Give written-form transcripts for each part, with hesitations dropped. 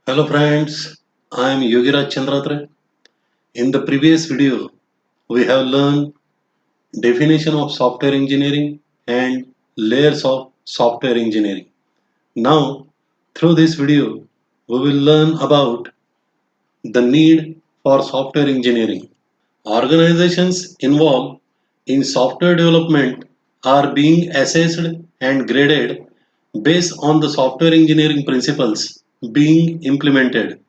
Hello friends, I am Yogiraj Chandratre. In the previous video, we have learned definition of software engineering and layers of software engineering. Now, through this video, we will learn about the need for software engineering. Organizations involved in software development are being assessed and graded based on the software engineering principles being implemented.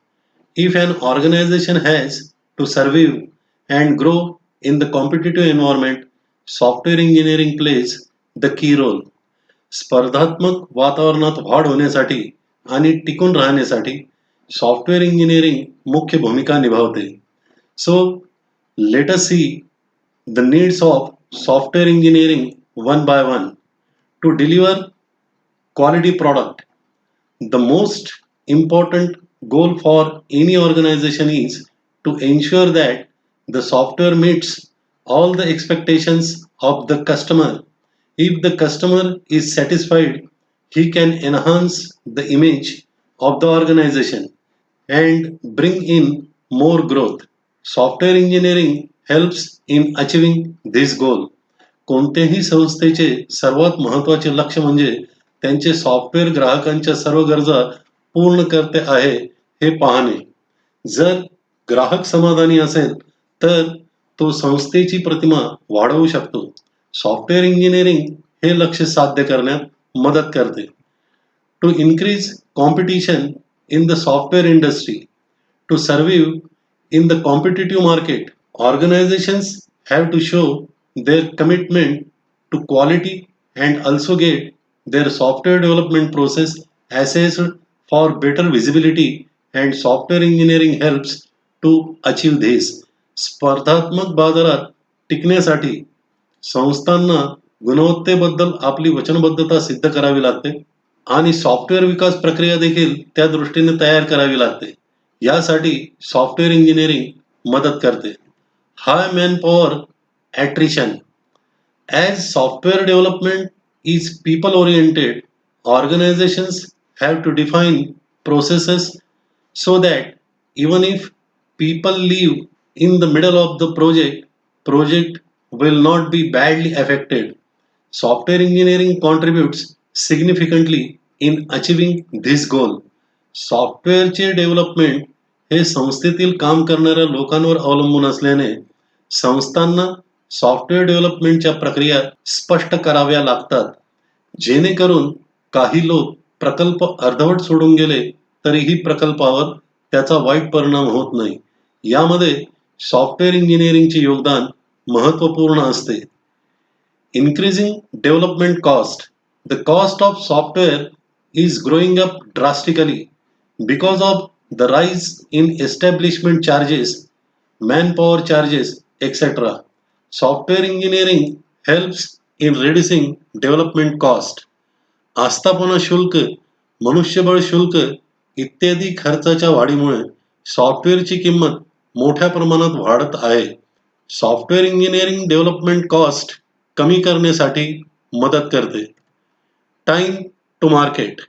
If an organization has to survive and grow in the competitive environment, software engineering plays the key role. स्पर्धात्मक वातावरणात वाढ होण्यासाठी आणि टिकून राहण्यासाठी software engineering मुख्य भूमिका निभावते. So let us see the needs of software engineering one by one to deliver quality product. The most important goal for any organization is to ensure that the software meets all the expectations of the customer. If the customer is satisfied, he can enhance the image of the organization and bring in more growth. Software engineering helps in achieving this goal. कोणत्याही संस्थेचे सर्वात महत्त्वाचे लक्ष्य म्हणजे त्यांचे software ग्राहकांच्या सर्व गरजा पूर्ण करते आहे हे पाहणे. जर ग्राहक समाधानी असेल तर तो संस्थेची प्रतिमा वाढवू शकतो. सॉफ्टवेअर इंजिनिअरिंग हे लक्ष्य साध्य करण्यात मदत करते. To increase competition in the software industry, to survive in the competitive market, organizations have to show their commitment to quality and also get their software development process assessed for better visibility, and software engineering helps to achieve this. स्पर्धात्मक बाजारात टिकण्यासाठी संस्थांना गुणवत्तेबद्दल आपली वचनबद्धता सिद्ध करावी लागते आणि सॉफ्टवेअर विकास प्रक्रिया देखील त्या दृष्टीने तयार करावी लागते. यासाठी सॉफ्टवेअर इंजिनिअरिंग मदत करते. High manpower attrition. As software development is people oriented, organisations have to define processes so that even if people leave in the middle of the project will not be badly affected. Software engineering contributes significantly in achieving this goal. सॉफ्टवेअरचे development हे संस्थेतील काम करणाऱ्या लोकांवर अवलंबून असल्याने संस्थांना software डेव्हलपमेंटच्या प्रक्रिया स्पष्ट कराव्या लागतात, जेणेकरून काही लोक प्रकल्प अर्धवट सोडून गेले तरीही प्रकल्पावर त्याचा वाईट परिणाम होत नाही. यामध्ये सॉफ्टवेअर इंजिनिअरिंगचे योगदान महत्त्वपूर्ण असते. Increasing development cost. The cost of software is growing up drastically because of the rise in establishment charges, manpower charges, etc. Software engineering helps in reducing development cost. आस्थापना शुल्क, मनुष्यबळ शुल्क इत्यादी खर्चाच्या वाढीमुळे सॉफ्टवेअरची किंमत मोठ्या प्रमाणात वाढत आहे. सॉफ्टवेअर इंजिनिअरिंग डेव्हलपमेंट कॉस्ट कमी करण्यासाठी मदत करते. Time to market.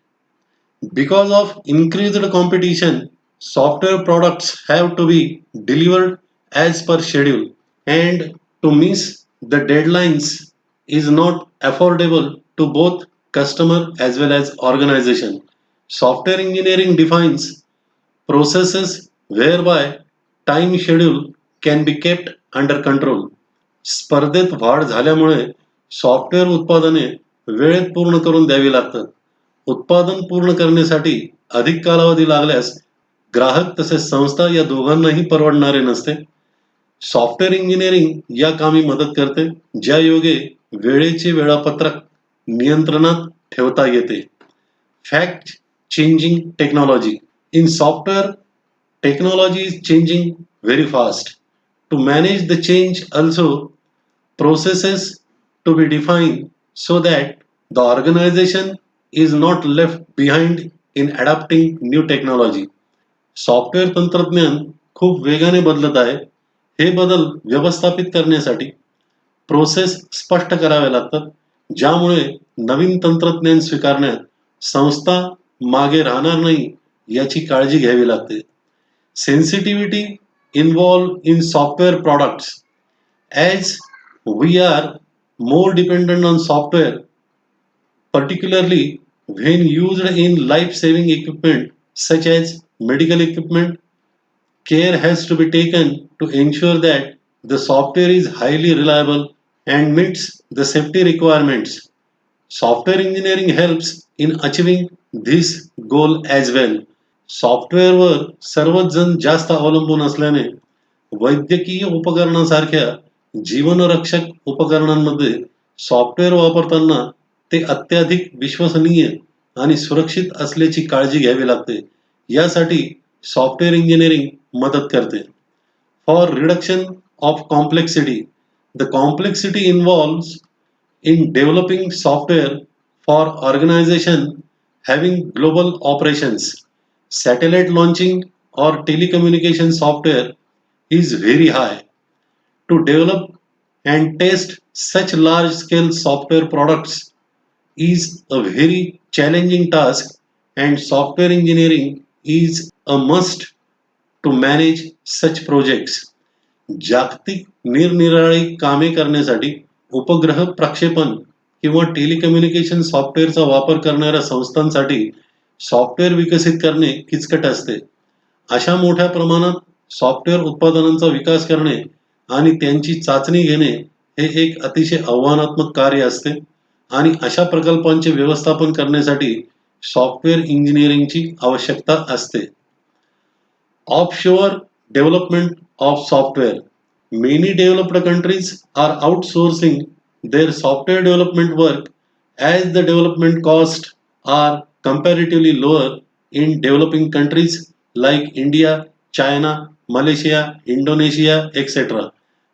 Because of increased competition, software products have to be delivered as per schedule, and to miss the deadlines is not affordable to both customer as well as organization. Software engineering defines processes whereby time schedule can be kept under control. स्पर्धेत वाढ झाल्यामुळे software उत्पादने वेळेत पूर्ण करून द्यावी लागतात. उत्पादन पूर्ण करण्यासाठी अधिक कालावधी लागल्यास ग्राहक तसेच संस्था या दोघांनाही परवडणारे नसते. सॉफ्टवेअर इंजिनिअरिंग या कामी मदत करते, ज्या योगे वेळेचे वेळापत्रक नियंत्रणात ठेवता येते. Fact changing technology. In software, technology is changing very fast. To manage the change also, processes to be defined so that the organization is not left behind in adapting new technology. Software तंत्रज्ञान खूप वेगाने बदलत आहे. हे बदल व्यवस्थापित करण्यासाठी process स्पष्ट कराव्या लागतात, ज्यामुळे नवीन तंत्रज्ञान स्वीकारण्यात संस्था मागे राहणार नाही याची काळजी घ्यावी लागते. Sensitivity involve in software products. As we are more dependent on software, particularly when used in life-saving equipment such as medical equipment, care has to be taken to ensure that the software is highly reliable and meets the safety requirements. Software engineering helps in achieving this goal as well. सॉफ्टवेअरवर सर्वच जण जास्त अवलंबून असल्याने वैद्यकीय उपकरणासारख्या जीवनरक्षक उपकरणांमध्ये software वापरताना ते अत्याधिक विश्वसनीय आणि सुरक्षित असल्याची काळजी घ्यावी लागते. यासाठी सॉफ्टवेअर इंजिनिअरिंग मदत करते. For reduction of complexity. The complexity involves in developing software for organization having global operations. Satellite launching or telecommunication software is very high. To develop and test such large scale software products is a very challenging task, and software engineering is a must to manage such projects. जागतिक निरनिराळी कामे करण्यासाठी उपग्रह प्रक्षेपण किंवा telecommunication सॉफ्टवेअरचा वापर करणाऱ्या संस्थांसाठी सॉफ्टवेअर विकसित करणे किचकट असते. अशा मोठ्या प्रमाणात सॉफ्टवेअर उत्पादनांचा विकास करणे आणि त्यांची चाचणी घेणे हे एक अतिशय आव्हानात्मक कार्य असते आणि अशा प्रकल्पांचे व्यवस्थापन करण्यासाठी सॉफ्टवेअर इंजिनिअरिंगची आवश्यकता असते. Offshore development of software. Many developed countries are outsourcing their software development work as the development costs are comparatively lower in developing countries like India, China, Malaysia, Indonesia, etc.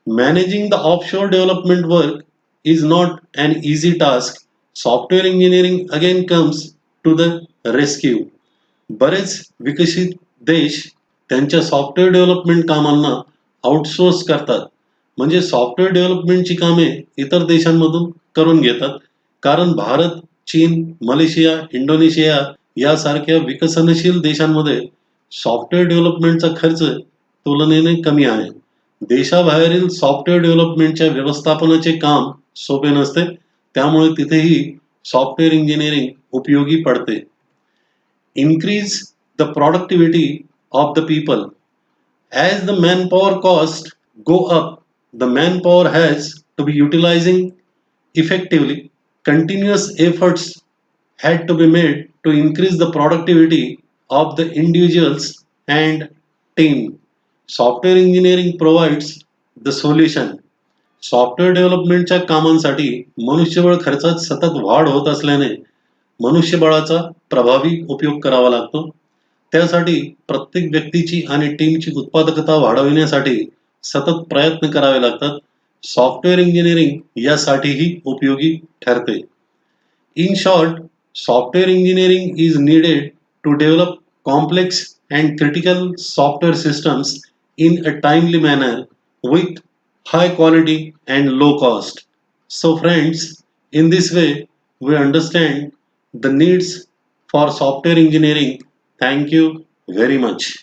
Managing the offshore development work is not an easy task. Software engineering again comes to the rescue. बरेच विकसित देश त्यांच्या software development कामांना outsource करतात. म्हणजे software डेव्हलपमेंटची कामे इतर देशांमधून करून घेतात. कारण भारत, चीन, मलेशिया, इंडोनेशिया यासारख्या विकसनशील देशांमध्ये सॉफ्टवेअर डेव्हलपमेंटचा खर्च तुलनेने कमी आहे. देशाबाहेरील सॉफ्टवेअर डेव्हलपमेंटच्या व्यवस्थापनाचे काम सोपे नसते. त्यामुळे तिथेही सॉफ्टवेअर इंजिनिअरिंग उपयोगी पडते. Increase the productivity of the people. As the manpower cost go up, the manpower has to be utilizing effectively. Continuous efforts had to be made to increase the productivity of the individuals and team. Software engineering provides the solution. Software डेव्हलपमेंटच्या कामांसाठी मनुष्यबळ खर्चात सतत वाढ होत असल्याने मनुष्यबळाचा प्रभावी उपयोग करावा लागतो. त्यासाठी प्रत्येक व्यक्तीची आणि टीमची उत्पादकता वाढविण्यासाठी सतत प्रयत्न करावे लागतात. सॉफ्टवेअर इंजिनिअरिंग यासाठीही उपयोगी ठरते. In short, software engineering is needed to develop complex and critical software systems in a timely manner with high quality and low cost. So friends, in this way we understand the needs for software engineering. Thank you very much.